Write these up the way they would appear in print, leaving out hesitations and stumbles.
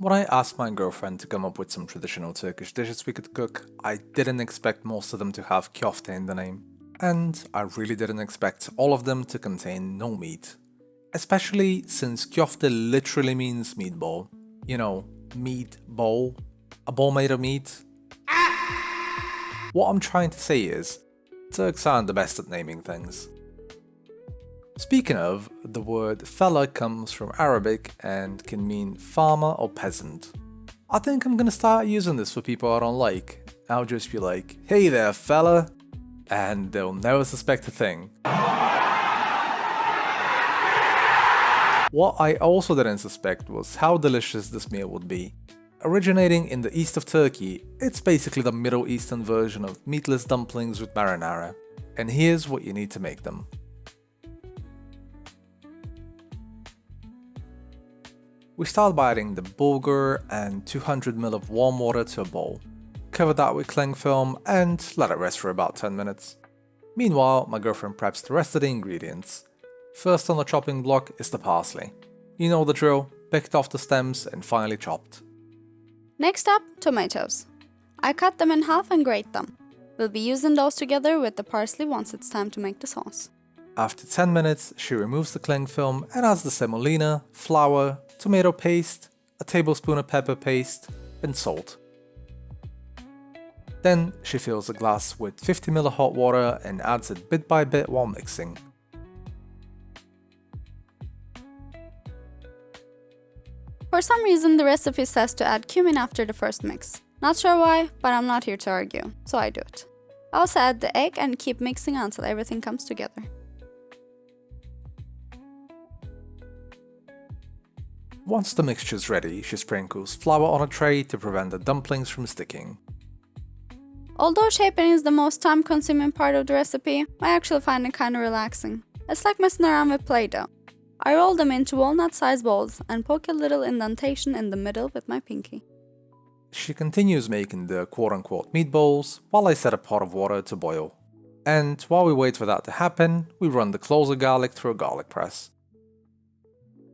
When I asked my girlfriend to come up with some traditional Turkish dishes we could cook, I didn't expect most of them to have köfte in the name. And I really didn't expect all of them to contain no meat. Especially since köfte literally means meatball. You know, meat bowl. A bowl made of meat. What I'm trying to say is, Turks aren't the best at naming things. Speaking of, the word Fellah comes from Arabic and can mean farmer or peasant. I think I'm gonna start using this for people I don't like. I'll just be like, hey there fella, and they'll never suspect a thing. What I also didn't suspect was how delicious this meal would be. Originating in the east of Turkey, it's basically the Middle Eastern version of meatless dumplings with marinara. And here's what you need to make them. We start by adding the bulgur and 200 ml of warm water to a bowl. Cover that with cling film and let it rest for about 10 minutes. Meanwhile, my girlfriend preps the rest of the ingredients. First on the chopping block is the parsley. You know the drill, picked off the stems and finely chopped. Next up, tomatoes. I cut them in half and grate them. We'll be using those together with the parsley once it's time to make the sauce. After 10 minutes, she removes the cling film and adds the semolina, flour, tomato paste, a tablespoon of pepper paste, and salt. Then she fills a glass with 50 ml of hot water and adds it bit by bit while mixing. For some reason the recipe says to add cumin after the first mix. Not sure why, but I'm not here to argue, so I do it. I also add the egg and keep mixing until everything comes together. Once the mixture's ready, she sprinkles flour on a tray to prevent the dumplings from sticking. Although shaping is the most time-consuming part of the recipe, I actually find it kinda relaxing. It's like messing around with Play-Doh. I roll them into walnut-sized balls and poke a little indentation in the middle with my pinky. She continues making the quote-unquote meatballs while I set a pot of water to boil. And while we wait for that to happen, we run the cloves of garlic through a garlic press.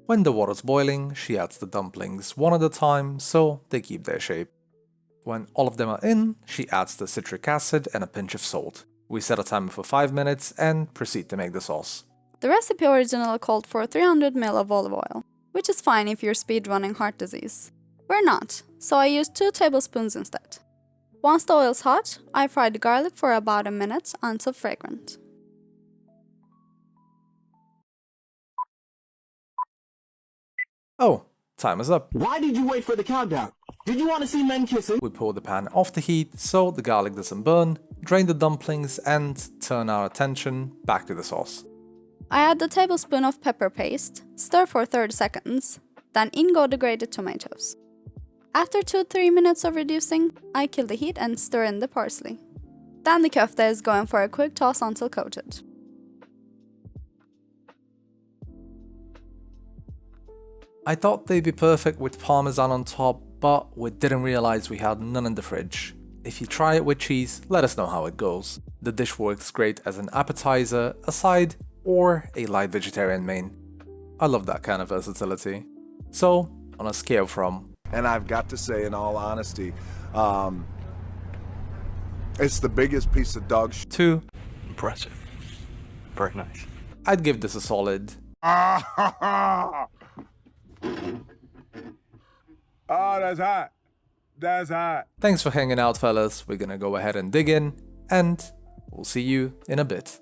When the water's boiling, she adds the dumplings one at a time so they keep their shape. When all of them are in, she adds the citric acid and a pinch of salt. We set a timer for 5 minutes and proceed to make the sauce. The recipe originally called for 300 ml of olive oil, which is fine if you're speedrunning heart disease. We're not, so I used 2 tablespoons instead. Once the oil's hot, I fry the garlic for about a minute until fragrant. Oh, time is up. Why did you wait for the countdown? Did you want to see men kissing? We pull the pan off the heat so the garlic doesn't burn, drain the dumplings and turn our attention back to the sauce. I add the tablespoon of pepper paste, stir for 30 seconds, then in go the grated tomatoes. After 2-3 minutes of reducing, I kill the heat and stir in the parsley. Then the köfte is going for a quick toss until coated. I thought they'd be perfect with parmesan on top, but we didn't realize we had none in the fridge. If you try it with cheese, let us know how it goes. The dish works great as an appetizer, a side, or a light vegetarian main. I love that kind of versatility. So, on a scale from... And I've got to say, in all honesty, it's the biggest piece of dog shit. to... Impressive. Very nice. I'd give this a solid... Oh, that's hot. That's hot. Thanks for hanging out, fellas. We're gonna go ahead and dig in, and we'll see you in a bit.